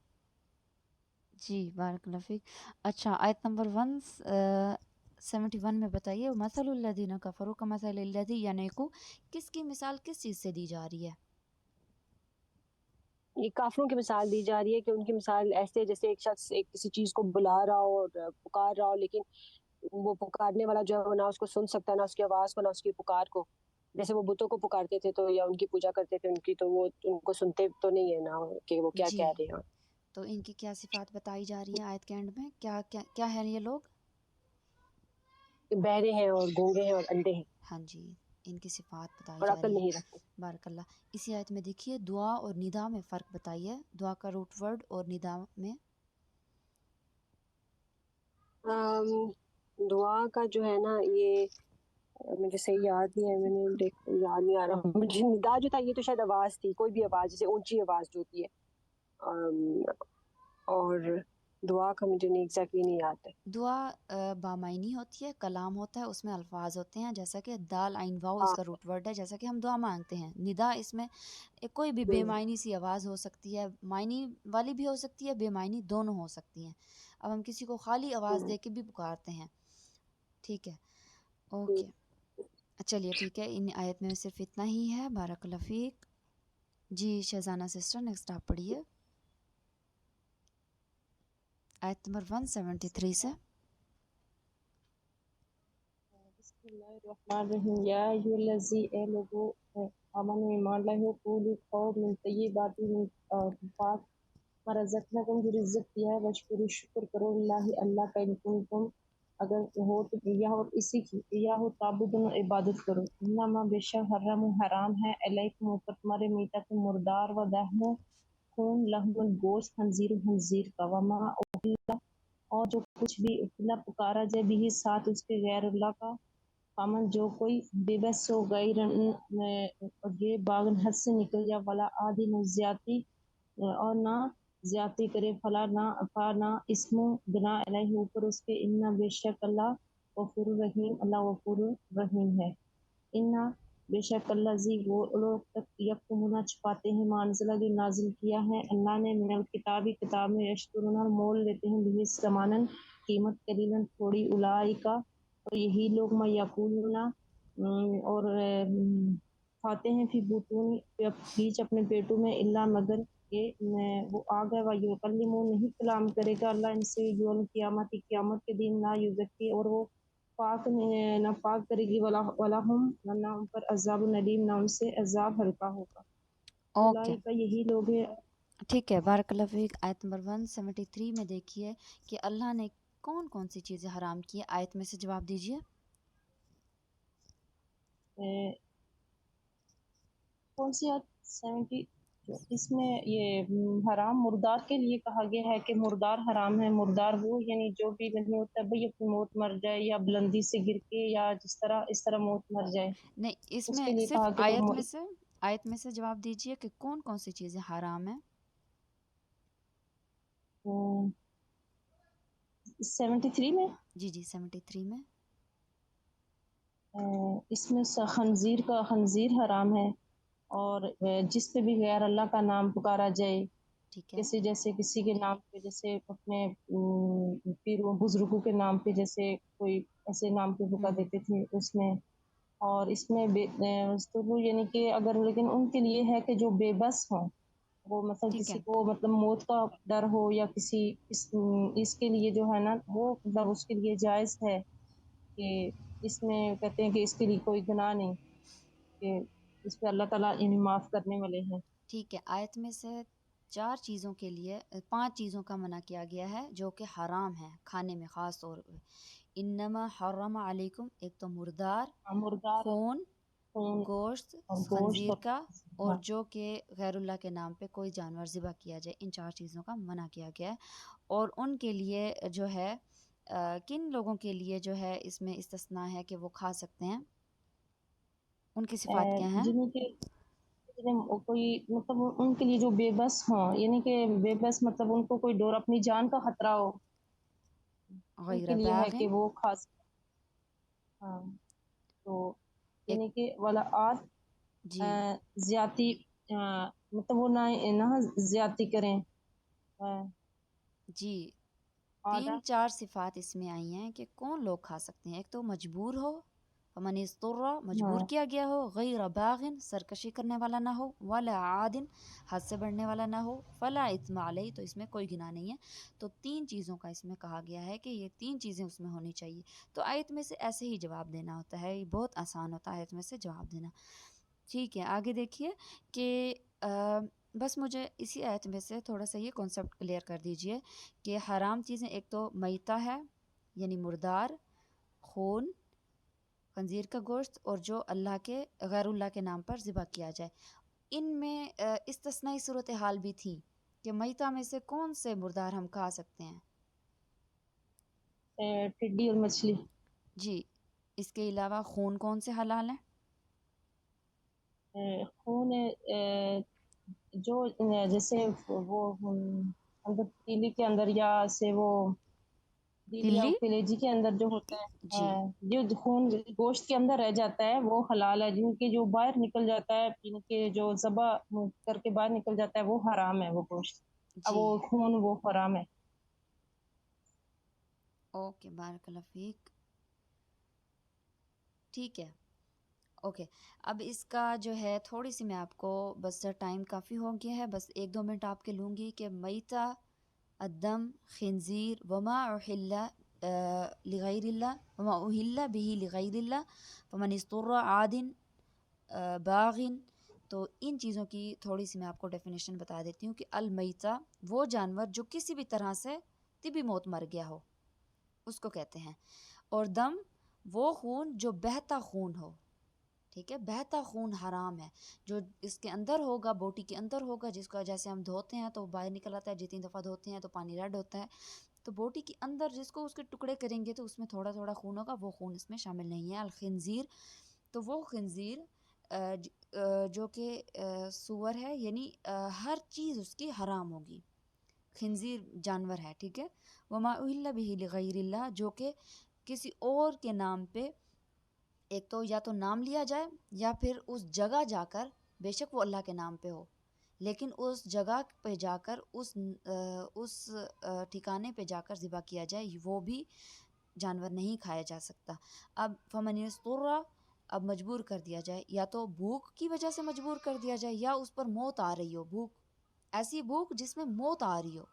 [SPEAKER 1] جی بارک اللہ فیک. اچھا آیت نمبر 171 میں بتائیے مثل الذین کفروا کمثل الذی ینعق کس کی مثال کس چیز سے دی جا رہی ہے؟
[SPEAKER 8] یہ کافروں کی مثال دی جا رہی ہے کہ ان کی مثال ایسے جیسے ایک شخص ایک کسی چیز کو بلا رہا ہو اور پکار رہا ہو لیکن وہ پکارنے والا جو ہے نہ اس کو سن سکتا نہ اس کی آواز کو نہ اس کی پکار کو. جیسے وہ بتوں کو پکارتے تھے تو یا ان کی پوجا کرتے تھے ان کی تو وہ ان کو سنتے تو نہیں ہے نا کہ وہ کیا
[SPEAKER 1] جی
[SPEAKER 8] کہہ رہے ہیں.
[SPEAKER 1] تو ان کی کیا صفات بتائی جا رہی ہیں آیت کے اینڈ میں؟ کیا ہیں یہ لوگ؟
[SPEAKER 8] بہرے ہیں اور گونگے ہیں اور اندھے ہیں
[SPEAKER 1] ہاں جی ان کی صفات بتائی
[SPEAKER 8] اور
[SPEAKER 1] جا
[SPEAKER 8] عقل
[SPEAKER 1] رہی
[SPEAKER 8] نہیں
[SPEAKER 1] ہے.
[SPEAKER 8] رکھتے.
[SPEAKER 1] بارک اللہ. اسی آیت میں دیکھیے دعا اور ندا میں فرق بتائیے. دعا کا روٹ ورڈ اور ندا میں
[SPEAKER 8] دعا کا جو ہے نا یہ مجھے صحیح یاد نہیں ہے میں نے یاد نہیں آ رہا مجھے. ندا جو تھا یہ تو شاید آواز تھی کوئی بھی آواز جیسے اونچی آواز جو ہوتی ہے اور دعا کا مجھے نہیں ایگزیکٹلی نہیں یاد ہے.
[SPEAKER 1] دعا بامعنی ہوتی ہے کلام ہوتا ہے اس میں الفاظ ہوتے ہیں جیسا کہ دال عین واو اس کا روٹ ورڈ ہے جیسا کہ ہم دعا مانگتے ہیں. ندا اس میں کوئی بھی بے معنی سی آواز ہو سکتی ہے معنی والی بھی ہو سکتی ہے بے معنی دونوں ہو سکتی ہیں. اب ہم کسی کو خالی آواز دے کے بھی پکارتے ہیں. ٹھیک ہے اوکے چلیے ٹھیک ہے ان آیت میں صرف اتنا ہی ہے. بارک اللہ فیک. جی شہزانہ سسٹر نیکسٹ آپ پڑھیے آیت نمبر 173 سے.
[SPEAKER 8] بسم اللہ الرحمن الرحیم یا ایھا الذی اے لوگو آمنو ایمان لائے ہو قولوا کھاؤ من طیبات پاک ما رزقناکم جو رزق دیا ہے واشکروا شکر کرو اللہ کا ان کنتم اگر ہو تو یا ہو اسی کی یا ہو تعبدون عبادت کرو. انما بے شک حرم حرام ہے علیکم اوپر تمہارے میتۃ مردار و دہم خون لحم گوشت خنزیر کا وما اور جو کچھ بھی اطلاع پکارا جائے بھی ساتھ اس کے غیر اللہ کا فمن جو کوئی بے بس ہو غیر یہ باغن حد سے نکل جا ولا عادل زیادتی اور نہ زیادتی کرے فلا نہ اسم بنا علیہ اوپر اس کے انا بے شک اللہ غفور الرحیم، اللہ غفور الرحیم ہے۔ انا بے شک اللہ زی وہ لوگ تک یکتمون چھپاتے ہیں مانزلہ جو نازل کیا ہے اللہ نے من الکتابی کتاب میں، یشترون مول لیتے ہیں بھی سمانن قیمت قلیلاً تھوڑی اولئکا اور یہی لوگ ما یقولون اور کھاتے ہیں فی بطون بیچ اپنے پیٹوں میں الا مگر کہ وہ آ گئے و یکلمون نہیں کلام کرے گا اللہ ان سے یوم قیامت قیامت کے دن لا یزکی اور وہ پاک نہ پاک کرے گی ولا ہم نہ ان پر عذاب ندیم نہ ان سے عذاب ہلکا ہوگا۔
[SPEAKER 1] اوکے،
[SPEAKER 8] اولئک یہی لوگ ہیں۔
[SPEAKER 1] ٹھیک ہے، بارک اللہ فیک۔ آیت نمبر 173 میں دیکھیے کہ اللہ نے کون کون سی چیزیں حرام کی ہے، آیت میں سے جواب دیجیے۔
[SPEAKER 8] کون سی آیت 70 اس میں یہ حرام مردار کے لیے کہا گیا ہے کہ مردار حرام ہے۔ مردار وہ یعنی جو بھی نہیں ہوتا بھئی اپنی موت مر جائے یا بلندی سے گر کے یا جس طرح اس طرح موت مر جائے،
[SPEAKER 1] نہیں، اس
[SPEAKER 8] اس
[SPEAKER 1] میں
[SPEAKER 8] کے لیے
[SPEAKER 1] صرف
[SPEAKER 8] کہا کہ
[SPEAKER 1] آیت میں سے جواب دیجیے کہ کون کون سی چیزیں حرام ہیں۔
[SPEAKER 8] 73 میں
[SPEAKER 1] جی جی 73 میں
[SPEAKER 8] اس میں خنزیر حرام ہے، اور جس پہ بھی غیر اللہ کا نام پکارا جائے،
[SPEAKER 1] ٹھیک ہے،
[SPEAKER 8] جیسے کسی کے نام پہ، جیسے اپنے پیروں بزرگوں کے نام پہ جیسے کوئی ایسے نام پہ پکار دیتے تھے اس میں، اور اس میں تو یعنی کہ اگر لیکن ان کے لیے ہے کہ جو بے بس ہوں، وہ مطلب
[SPEAKER 1] ٹھیک ہے،
[SPEAKER 8] کسی کو مطلب موت کا ڈر ہو یا کسی اس کے لیے جو ہے نا وہ مطلب اس کے لیے جائز ہے کہ اس میں کہتے ہیں کہ اس کے لیے کوئی گناہ نہیں، کہ اس پہ اللہ تعالیٰ انہیں معاف کرنے والے ہیں۔
[SPEAKER 1] ٹھیک ہے۔ آیت میں سے 4 چیزوں کے لیے 5 چیزوں کا منع کیا گیا ہے جو کہ حرام ہے کھانے میں، خاص طور پہ انما حرم علیکم، ایک تو مردار،
[SPEAKER 8] مردار
[SPEAKER 1] خون،
[SPEAKER 8] خون
[SPEAKER 1] گوشت
[SPEAKER 8] اور گوشت
[SPEAKER 1] خنزیر کا، اور
[SPEAKER 8] ہاں،
[SPEAKER 1] جو کہ غیر اللہ کے نام پہ کوئی جانور ذبح کیا جائے، ان 4 چیزوں کا منع کیا گیا ہے۔ اور ان کے لیے جو ہے کن لوگوں کے لیے جو ہے اس میں استثناء ہے کہ وہ کھا سکتے ہیں، ان کی صفات کیا ہیں؟
[SPEAKER 8] جنہیں کہ کوئی مطلب ان کے لیے جو بے بس ہوں، یعنی کہ بے بس مطلب ان کو کوئی ڈور اپنی جان کا خطرہ ہو، ان
[SPEAKER 1] غیر
[SPEAKER 8] کے لیے ہے کہ
[SPEAKER 1] باغن،
[SPEAKER 8] وہ خاص ہاں، تو
[SPEAKER 1] ایک،
[SPEAKER 8] یعنی کہ والا آت
[SPEAKER 1] جی
[SPEAKER 8] زیادتی مطلب وہ نہ زیادتی کریں،
[SPEAKER 1] جی،
[SPEAKER 8] آدھا
[SPEAKER 1] 3-4 صفات اس میں آئی ہیں کہ کون لوگ کھا سکتے ہیں۔ ایک تو مجبور ہو، فمن اضطر، مجبور
[SPEAKER 8] ہاں
[SPEAKER 1] کیا گیا ہو، غیر باغن، سرکشی کرنے والا نہ ہو، ولا عادن، حد سے بڑھنے والا نہ ہو، فلا اثم علیہ، تو اس میں کوئی گناہ نہیں ہے۔ تو 3 چیزوں کا اس میں کہا گیا ہے کہ یہ 3 چیزیں اس میں ہونی چاہیے۔ تو آیت میں سے ایسے ہی جواب دینا ہوتا ہے، یہ بہت آسان ہوتا ہے آیت میں سے جواب دینا۔ ٹھیک ہے، آگے دیکھیے کہ بس مجھے اسی آیت میں سے تھوڑا سا یہ کانسیپٹ کلیئر کر دیجئے کہ حرام چیزیں ایک تو میتہ ہے یعنی مردار، خون، خنزیر کا گوشت، اور جو اللہ کے غیر اللہ کے نام پر ذبح کیا جائے۔ ان میں استثنائی صورتحال بھی تھی کہ میتہ میں سے کون سے مردار ہم کھا سکتے ہیں؟
[SPEAKER 8] ٹڈی اور مچھلی۔
[SPEAKER 1] جی، اس کے علاوہ خون کون سے حلال ہیں؟
[SPEAKER 8] خون جو جیسے وہ اندر تیلی کے اندر یا سے وہ دل یا
[SPEAKER 1] تلی،
[SPEAKER 8] کلیجی کے اندر جو ہوتا
[SPEAKER 1] جی
[SPEAKER 8] ہے جو خون گوشت کے اندر رہ جاتا ہے وہ حلال ہے، جن کے جو باہر نکل جاتا ہے، جن کے جو ذبح کر کے باہر نکل جاتا ہے وہ حرام ہے، وہ گوشت اب
[SPEAKER 1] جی،
[SPEAKER 8] وہ خون وہ حرام ہے۔
[SPEAKER 1] اوکے، بارک اللہ فیک، ٹھیک ہے، اوکے۔ اب اس کا جو ہے تھوڑی سی میں آپ کو بس ٹائم کافی ہو گیا ہے، بس 1-2 منٹ آپ کے لوں گی کہ میتہ، الدم، خنزیر، وما احل لغیر اللہ، وما احل به لغیر اللہ، فمن اضطر عادن باغن۔ تو ان چیزوں کی تھوڑی سی میں آپ کو ڈیفینیشن بتا دیتی ہوں کہ المیتہ وہ جانور جو کسی بھی طرح سے طبی موت مر گیا ہو اس کو کہتے ہیں، اور دم وہ خون جو بہتا خون ہو، ٹھیک ہے، بہتا خون حرام ہے، جو اس کے اندر ہوگا، بوٹی کے اندر ہوگا، جس کو جیسے ہم دھوتے ہیں تو باہر نکل آتا ہے، جتنی دفعہ دھوتے ہیں تو پانی ریڈ ہوتا ہے، تو بوٹی کے اندر جس کو اس کے ٹکڑے کریں گے تو اس میں تھوڑا تھوڑا خون ہوگا، وہ خون اس میں شامل نہیں ہے۔ الخنزیر، تو وہ خنزیر جو کہ سور ہے، یعنی ہر چیز اس کی حرام ہوگی۔ خنزیر جانور ہے، ٹھیک ہے۔ وما اہل بہ لغیر اللہ، جو کہ کسی اور کے نام پہ، ایک تو یا تو نام لیا جائے یا پھر اس جگہ جا کر، بے شک وہ اللہ کے نام پہ ہو، لیکن اس جگہ پہ جا کر اس ٹھکانے پہ جا کر ذبح کیا جائے، وہ بھی جانور نہیں کھایا جا سکتا۔ اب فمن اضطر، اب مجبور کر دیا جائے، یا تو بھوک کی وجہ سے مجبور کر دیا جائے یا اس پر موت آ رہی ہو، بھوک ایسی بھوک جس میں موت آ رہی ہو،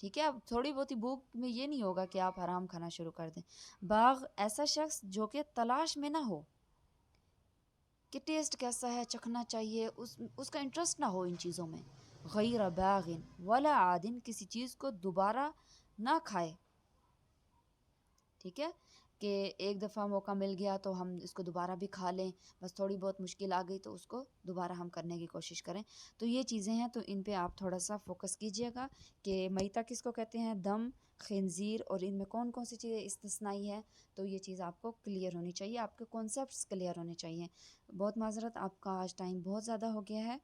[SPEAKER 1] ٹھیک ہے۔ اب تھوڑی بہت ہی بھوک میں یہ نہیں ہوگا کہ آپ حرام کھانا شروع کر دیں۔ باغ، ایسا شخص جو کہ تلاش میں نہ ہو کہ ٹیسٹ کیسا ہے، چکھنا چاہیے، اس کا انٹرسٹ نہ ہو ان چیزوں میں۔ غیر باغ ولا عادن، کسی چیز کو دوبارہ نہ کھائے، ٹھیک ہے، کہ ایک دفعہ موقع مل گیا تو ہم اس کو دوبارہ بھی کھا لیں، بس تھوڑی بہت مشکل آ گئی تو اس کو دوبارہ ہم کرنے کی کوشش کریں۔ تو یہ چیزیں ہیں، تو ان پہ آپ تھوڑا سا فوکس کیجئے گا کہ میتہ کس کو کہتے ہیں، دم، خنزیر، اور ان میں کون کون سی چیزیں استثنائی ہے۔ تو یہ چیز آپ کو کلیئر ہونی چاہیے، آپ کے کانسیپٹس کلیئر ہونے چاہیے۔ بہت معذرت، آپ کا آج ٹائم بہت زیادہ ہو گیا ہے۔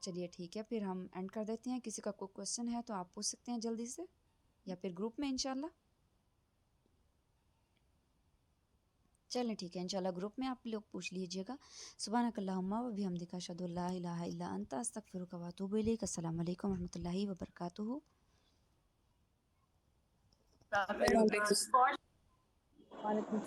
[SPEAKER 1] چلیے ٹھیک ہے، پھر ہم اینڈ کر دیتے ہیں۔ کسی کا کوئی کویسچن ہے تو آپ پوچھ سکتے ہیں جلدی سے، یا پھر گروپ میں انشاءاللہ۔ چلیں ٹھیک ہے، انشاءاللہ گروپ میں آپ لوگ پوچھ لیجئے گا۔ سبحانک اللہم و بحمدک، اشہد ان لا الہ الا انت، استغفرک و اتوب الیک۔ السلام علیکم و رحمۃ اللہ وبرکاتہ۔
[SPEAKER 3] وعلیکم